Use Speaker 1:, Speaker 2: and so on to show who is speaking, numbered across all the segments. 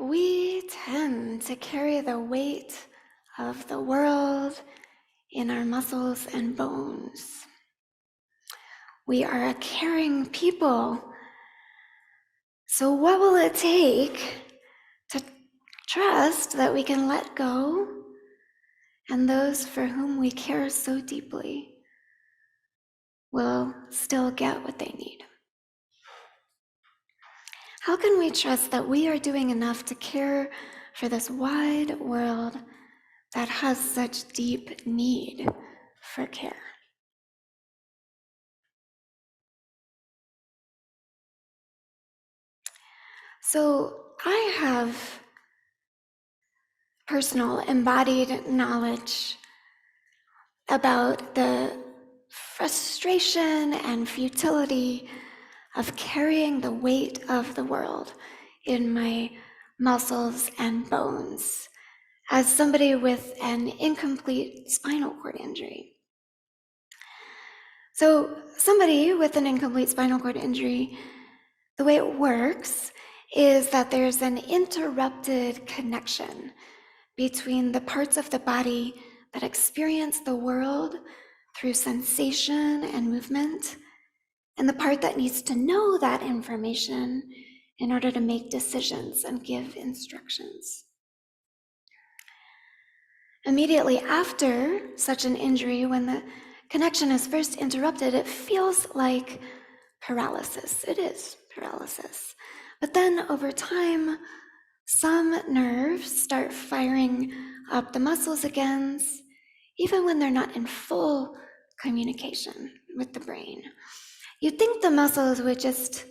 Speaker 1: We tend to carry the weight of the world in our muscles and bones. We are a caring people. So what will it take to trust that we can let go and those for whom we care so deeply will still get what they need? How can we trust that we are doing enough to care for this wide world that has such deep need for care? So I have personal embodied knowledge about the frustration and futility of carrying the weight of the world in my muscles and bones as somebody with an incomplete spinal cord injury. So somebody with an incomplete spinal cord injury, the way it works is that there's an interrupted connection between the parts of the body that experience the world through sensation and movement, and the part that needs to know that information in order to make decisions and give instructions. Immediately after such an injury, when the connection is first interrupted, it feels like paralysis. It is paralysis. But then over time, some nerves start firing up the muscles again, even when they're not in full communication with the brain. You'd think the muscles would just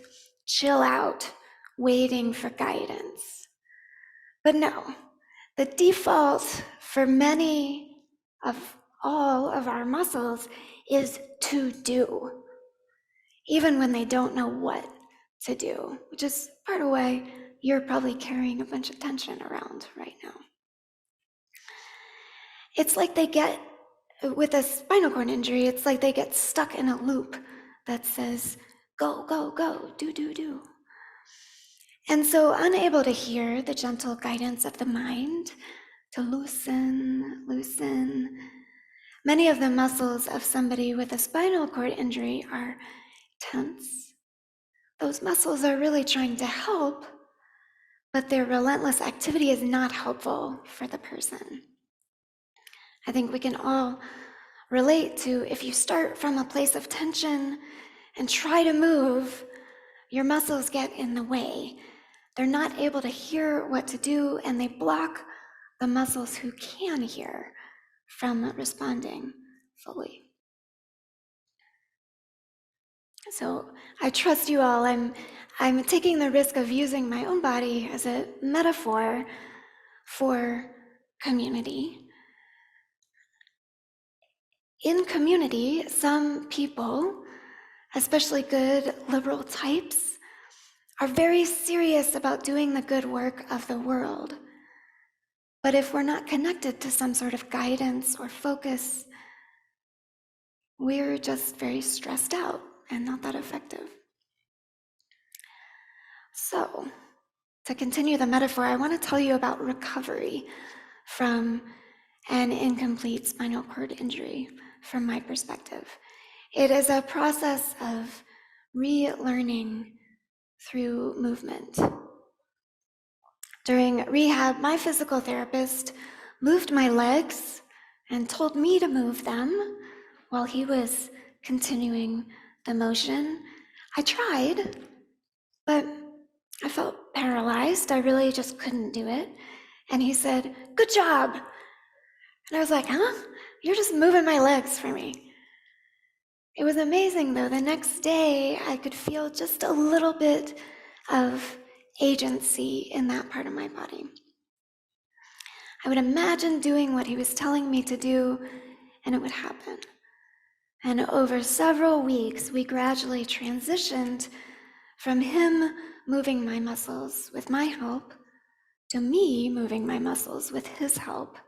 Speaker 1: chill out, waiting for guidance. But no, the default for many of all of our muscles is to do, even when they don't know what to do, which is part of why you're probably carrying a bunch of tension around right now. It's like they get, with a spinal cord injury, it's like they get stuck in a loop that says, go, go, go, do, do, do. And so unable to hear the gentle guidance of the mind to loosen, loosen, many of the muscles of somebody with a spinal cord injury are tense. Those muscles are really trying to help, but their relentless activity is not helpful for the person. I think we can all relate to, if you start from a place of tension and try to move, your muscles get in the way. They're not able to hear what to do, and they block the muscles who can hear from responding fully. So I trust you all. I'm taking the risk of using my own body as a metaphor for community. In community, some people, especially good liberal types, are very serious about doing the good work of the world. But if we're not connected to some sort of guidance or focus, we're just very stressed out and not that effective. So, to continue the metaphor, I want to tell you about recovery from an incomplete spinal cord injury from my perspective. It is a process of relearning through movement. During rehab, my physical therapist moved my legs and told me to move them while he was continuing the motion. I tried, but I felt paralyzed. I really just couldn't do it. And he said, "Good job." And I was like, "Huh? You're just moving my legs for me." It was amazing, though. The next day, I could feel just a little bit of agency in that part of my body. I would imagine doing what he was telling me to do, and it would happen. And over several weeks, we gradually transitioned from him moving my muscles with my help to me moving my muscles with his help,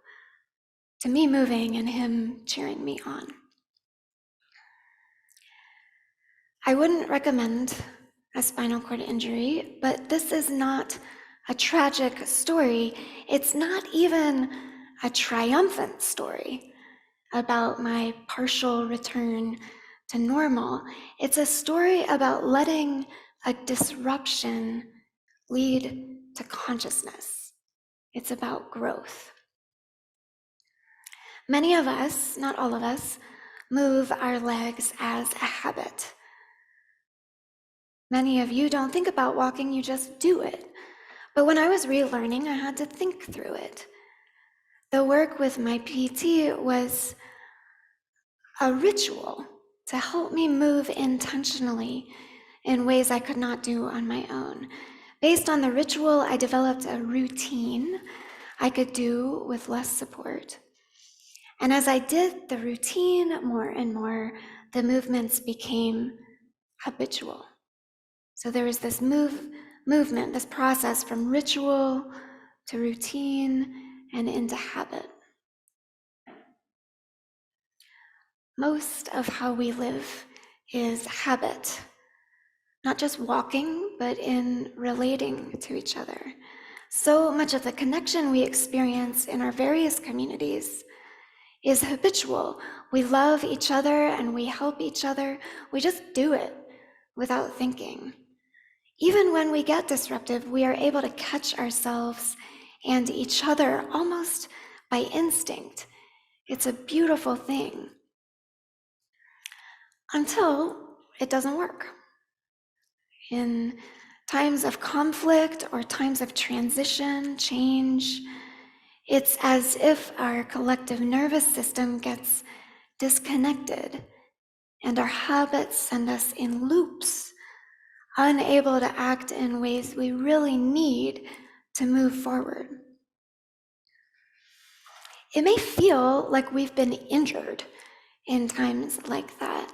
Speaker 1: to me moving and him cheering me on. I wouldn't recommend a spinal cord injury, but this is not a tragic story. It's not even a triumphant story about my partial return to normal. It's a story about letting a disruption lead to consciousness. It's about growth. Many of us, not all of us, move our legs as a habit. Many of you don't think about walking, you just do it. But when I was relearning, I had to think through it. The work with my PT was a ritual to help me move intentionally in ways I could not do on my own. Based on the ritual, I developed a routine I could do with less support. And as I did the routine more and more, the movements became habitual. So there was this movement, this process from ritual to routine and into habit. Most of how we live is habit, not just walking, but in relating to each other. So much of the connection we experience in our various communities is habitual. We love each other and we help each other. We just do it without thinking. Even when we get disruptive, we are able to catch ourselves and each other almost by instinct. It's a beautiful thing. Until it doesn't work. In times of conflict or times of transition, change, it's as if our collective nervous system gets disconnected and our habits send us in loops, unable to act in ways we really need to move forward. It may feel like we've been injured in times like that.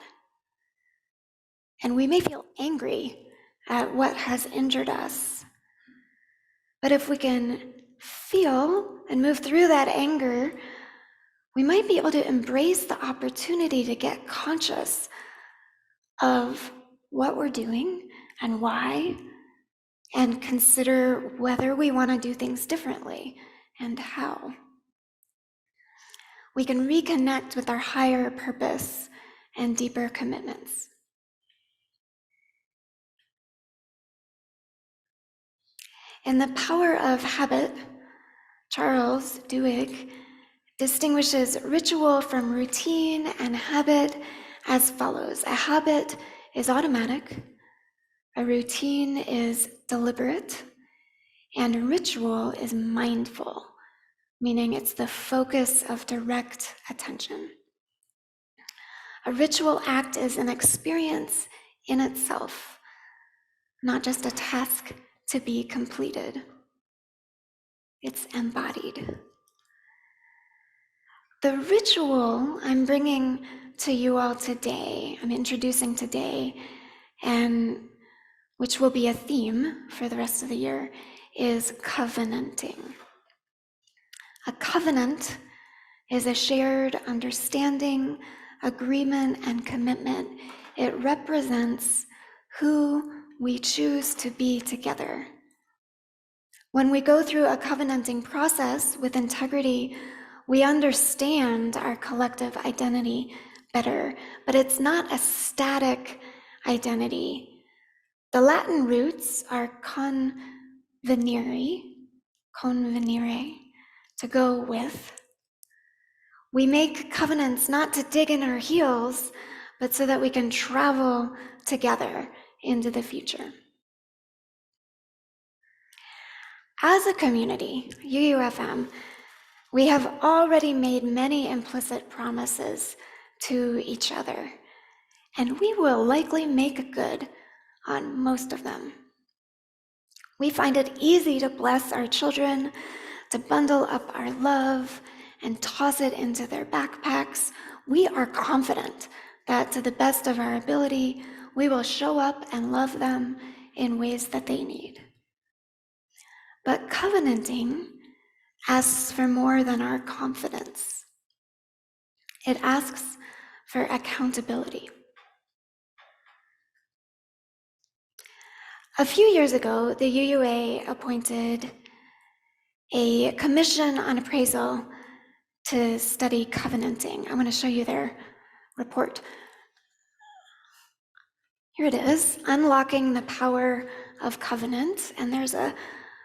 Speaker 1: And we may feel angry at what has injured us. But if we can feel and move through that anger, we might be able to embrace the opportunity to get conscious of what we're doing and why, and consider whether we want to do things differently and how. We can reconnect with our higher purpose and deeper commitments. In The Power of Habit, Charles Duhigg distinguishes ritual from routine and habit as follows. A habit is automatic, a routine is deliberate, and a ritual is mindful, meaning it's the focus of direct attention. A ritual act is an experience in itself, not just a task to be completed. It's embodied. The ritual I'm bringing to you all today, I'm introducing today, and which will be a theme for the rest of the year, is covenanting. A covenant is a shared understanding, agreement, and commitment. It represents who we choose to be together. When we go through a covenanting process with integrity, we understand our collective identity better, but it's not a static identity. The Latin roots are convenire, to go with. We make covenants not to dig in our heels, but so that we can travel together into the future. As a community, UUFM, we have already made many implicit promises to each other, and we will likely make good on most of them. We find it easy to bless our children, to bundle up our love and toss it into their backpacks. We are confident that to the best of our ability, we will show up and love them in ways that they need. But covenanting asks for more than our confidence. It asks for accountability. A few years ago, the UUA appointed a commission on appraisal to study covenanting. I'm going to show you their report. Here it is, Unlocking the Power of Covenant. And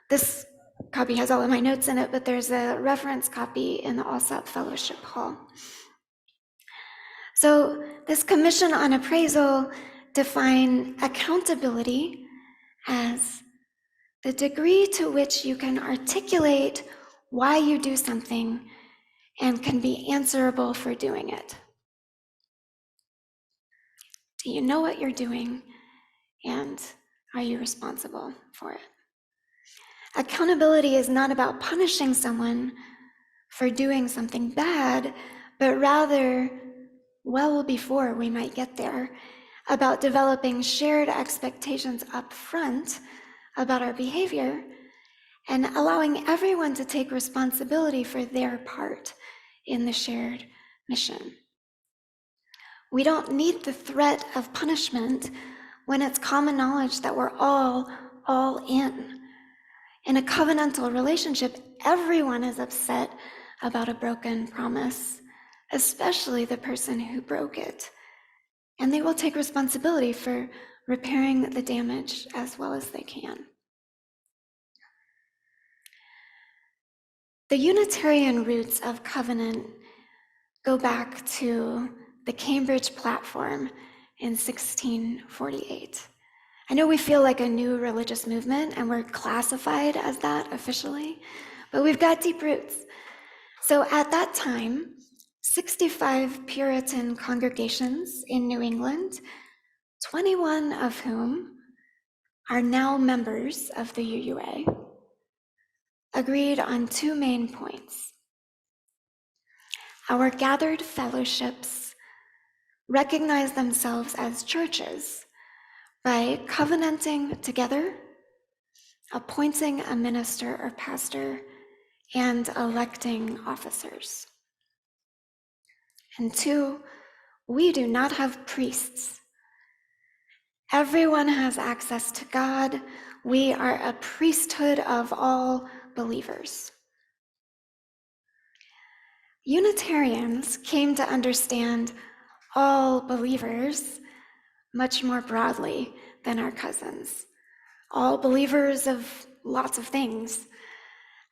Speaker 1: this copy has all of my notes in it, but there's a reference copy in the Allsop Fellowship Hall. So this commission on appraisal defined accountability as the degree to which you can articulate why you do something and can be answerable for doing it. Do you know what you're doing, and are you responsible for it? Accountability is not about punishing someone for doing something bad, but rather, well before we might get there, about developing shared expectations up front about our behavior and allowing everyone to take responsibility for their part in the shared mission. We don't need the threat of punishment when it's common knowledge that we're all in. In a covenantal relationship, everyone is upset about a broken promise, especially the person who broke it. And they will take responsibility for repairing the damage as well as they can. The Unitarian roots of covenant go back to the Cambridge Platform in 1648. I know we feel like a new religious movement and we're classified as that officially, but we've got deep roots. So at that time, 65 Puritan congregations in New England, 21 of whom are now members of the UUA, agreed on two main points. Our gathered fellowships recognize themselves as churches by covenanting together, appointing a minister or pastor, and electing officers. And two, we do not have priests. Everyone has access to God. We are a priesthood of all believers. Unitarians came to understand all believers much more broadly than our cousins. All believers of lots of things.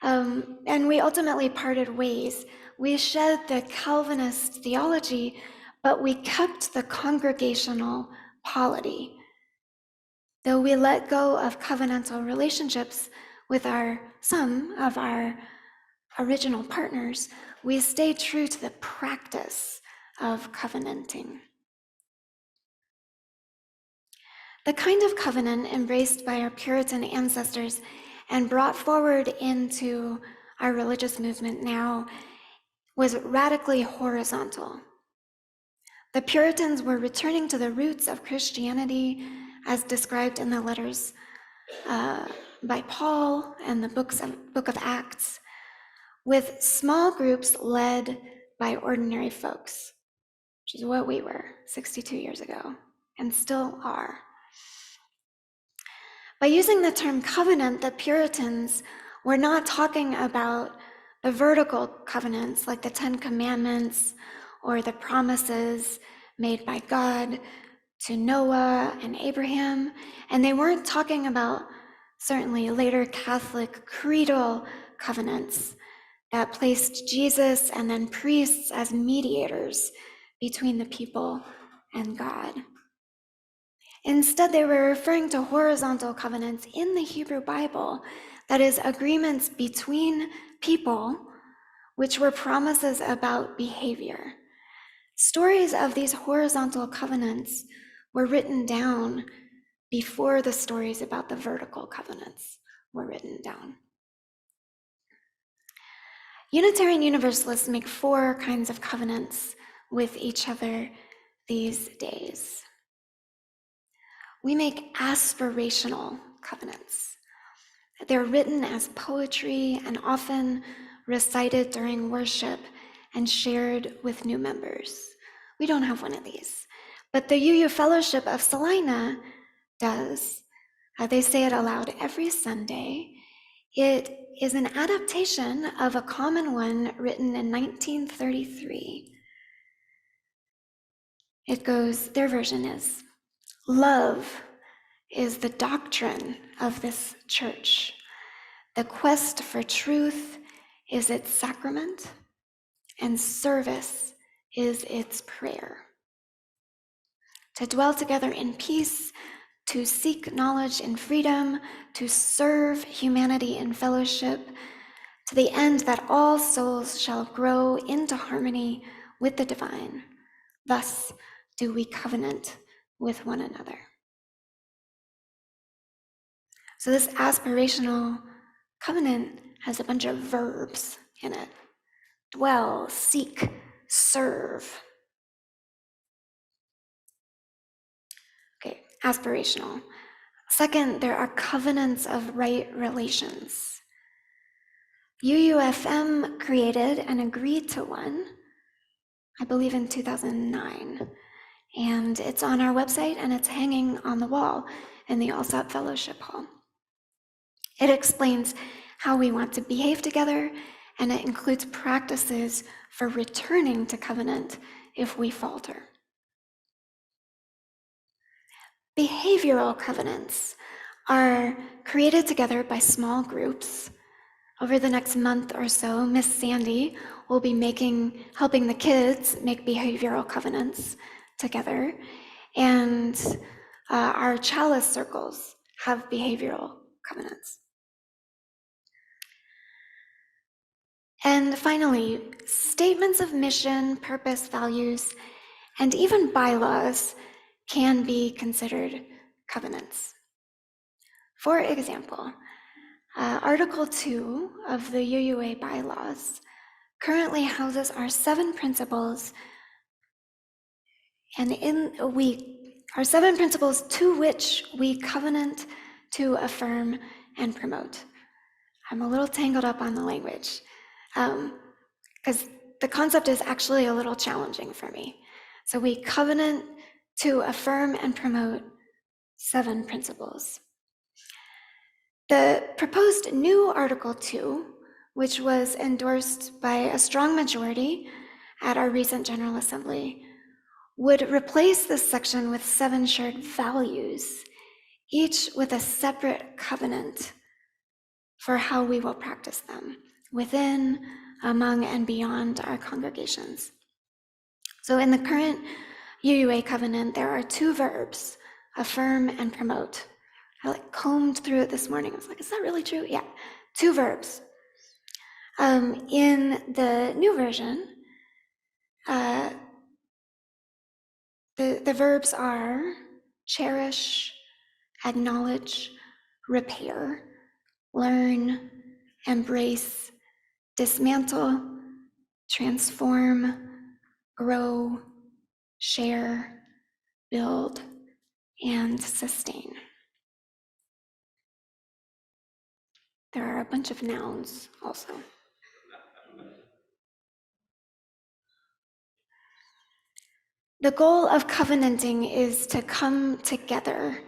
Speaker 1: And we ultimately parted ways. We shed the Calvinist theology, but we kept the congregational polity. Though we let go of covenantal relationships with some of our original partners, we stayed true to the practice of covenanting. The kind of covenant embraced by our Puritan ancestors and brought forward into our religious movement now was radically horizontal. The Puritans were returning to the roots of Christianity as described in the letters by Paul and the book of Acts, with small groups led by ordinary folks, which is what we were 62 years ago and still are. By using the term covenant, the Puritans were not talking about the vertical covenants like the Ten Commandments or the promises made by God to Noah and Abraham, and they weren't talking about certainly later Catholic creedal covenants that placed Jesus and then priests as mediators between the people and God. Instead, they were referring to horizontal covenants in the Hebrew Bible, that is, agreements between people, which were promises about behavior. Stories of these horizontal covenants were written down before the stories about the vertical covenants were written down. Unitarian Universalists make four kinds of covenants with each other these days. We make aspirational covenants. They're written as poetry and often recited during worship and shared with new members. We don't have one of these, but the UU Fellowship of Salina does. They say it aloud every Sunday. It is an adaptation of a common one written in 1933. It goes, their version is, "Love is the doctrine of this church. The quest for truth is its sacrament, and service is its prayer. To dwell together in peace, to seek knowledge in freedom, to serve humanity in fellowship, to the end that all souls shall grow into harmony with the divine. Thus do we covenant with one another." So this aspirational covenant has a bunch of verbs in it. Dwell, seek, serve. Okay, aspirational. Second, there are covenants of right relations. UUFM created and agreed to one, I believe in 2009. And it's on our website and it's hanging on the wall in the Allsop Fellowship Hall. It explains how we want to behave together, and it includes practices for returning to covenant if we falter. Behavioral covenants are created together by small groups. Over the next month or so, Miss Sandy will be helping the kids make behavioral covenants together, and our chalice circles have behavioral covenants. And finally, statements of mission, purpose, values, and even bylaws can be considered covenants. For example, Article 2 of the UUA bylaws currently houses our 7 principles, and our 7 principles to which we covenant to affirm and promote. I'm a little tangled up on the language, because the concept is actually a little challenging for me. So we covenant to affirm and promote 7 principles. The proposed new Article 2, which was endorsed by a strong majority at our recent General Assembly, would replace this section with 7 shared values, each with a separate covenant for how we will practice them within, among, and beyond our congregations. So in the current UUA covenant, there are 2 verbs, affirm and promote. I combed through it this morning. I was like, is that really true? Yeah, 2 verbs. In the new version, the verbs are cherish, acknowledge, repair, learn, embrace, dismantle, transform, grow, share, build, and sustain. There are a bunch of nouns also. The goal of covenanting is to come together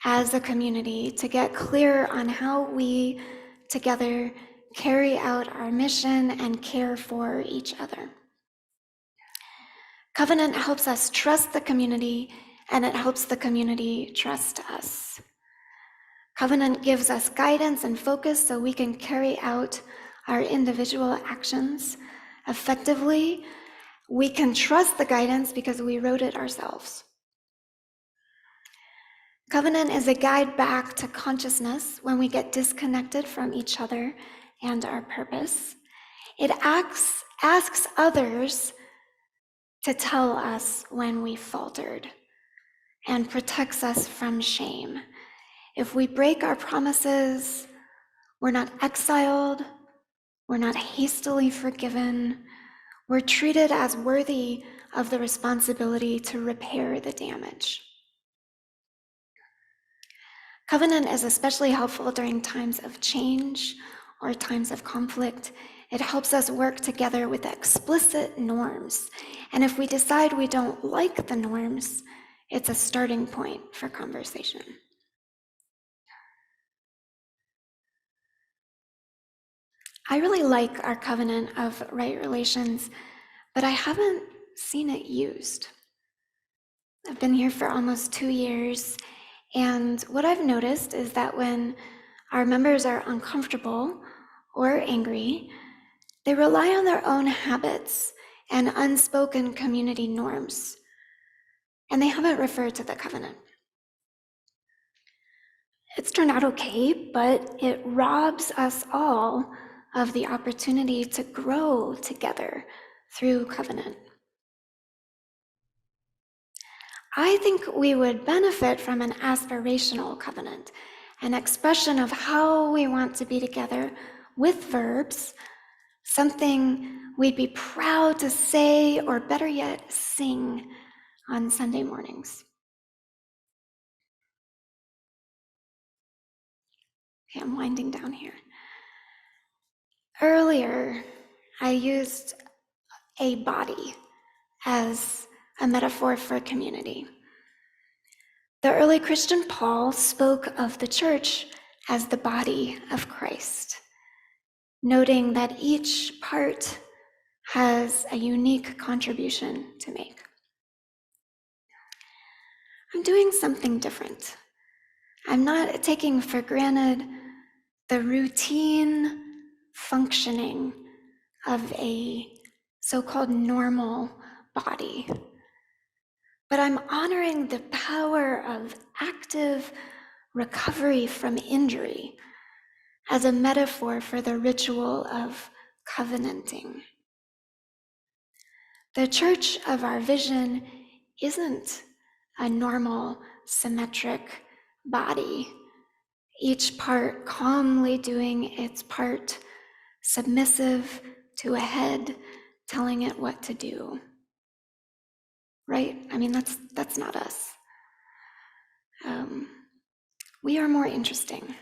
Speaker 1: as a community to get clear on how we together carry out our mission and care for each other. Covenant helps us trust the community, and it helps the community trust us. Covenant gives us guidance and focus so we can carry out our individual actions effectively. We can trust the guidance because we wrote it ourselves. Covenant is a guide back to consciousness when we get disconnected from each other and our purpose. It asks others to tell us when we faltered and protects us from shame. If we break our promises, we're not exiled, we're not hastily forgiven, we're treated as worthy of the responsibility to repair the damage. Covenant is especially helpful during times of change or times of conflict. It helps us work together with explicit norms. And if we decide we don't like the norms, it's a starting point for conversation. I really like our covenant of right relations, but I haven't seen it used. I've been here for almost 2 years, and what I've noticed is that when our members are uncomfortable or angry, they rely on their own habits and unspoken community norms, and they haven't referred to the covenant. It's turned out okay, but it robs us all of the opportunity to grow together through covenant. I think we would benefit from an aspirational covenant, an expression of how we want to be together with verbs, something we'd be proud to say, or better yet, sing on Sunday mornings. Okay, I'm winding down here. Earlier, I used a body as a metaphor for community. The early Christian Paul spoke of the church as the body of Christ, noting that each part has a unique contribution to make. I'm doing something different. I'm not taking for granted the routine functioning of a so-called normal body, but I'm honoring the power of active recovery from injury as a metaphor for the ritual of covenanting. The church of our vision isn't a normal, symmetric body, each part calmly doing its part, submissive to a head telling it what to do. Right? I mean, that's not us. We are more interesting.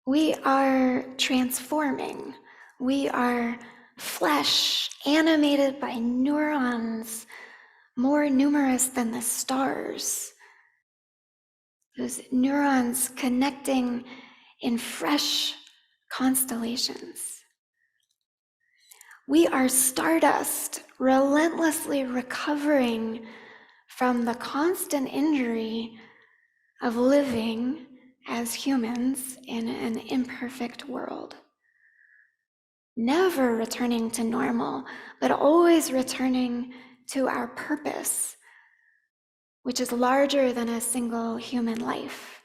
Speaker 1: We are transforming. We are flesh animated by neurons more numerous than the stars. Those neurons connecting in fresh constellations. We are stardust, relentlessly recovering from the constant injury of living as humans in an imperfect world. Never returning to normal, but always returning to our purpose, which is larger than a single human life.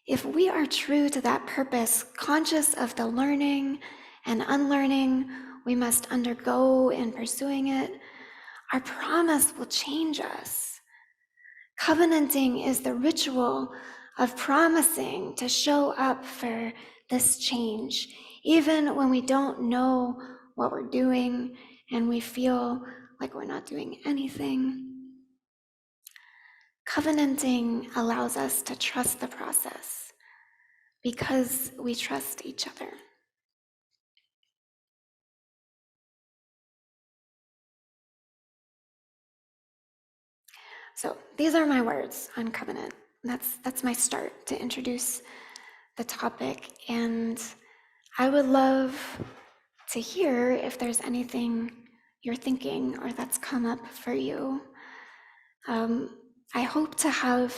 Speaker 1: If we are true to that purpose, conscious of the learning and unlearning we must undergo in pursuing it, our promise will change us. Covenanting is the ritual of promising to show up for this change, even when we don't know what we're doing and we feel like we're not doing anything. Covenanting allows us to trust the process because we trust each other. So these are my words on covenant. That's my start to introduce the topic, and I would love to hear if there's anything you're thinking or that's come up for you. I hope to have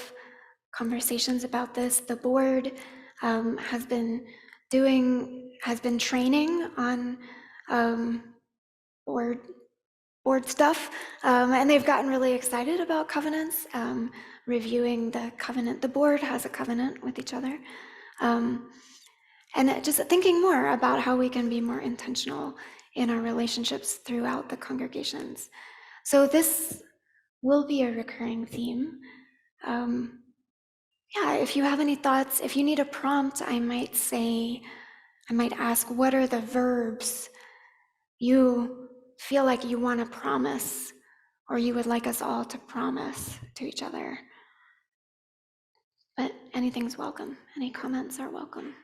Speaker 1: conversations about this. The board has been training on board stuff, and they've gotten really excited about covenants, reviewing the covenant. The board has a covenant with each other, and just thinking more about how we can be more intentional in our relationships throughout the congregations. So this will be a recurring theme. If you have any thoughts, if you need a prompt, I might ask, what are the verbs you feel like you want to promise, or you would like us all to promise to each other? But anything's welcome. Any comments are welcome.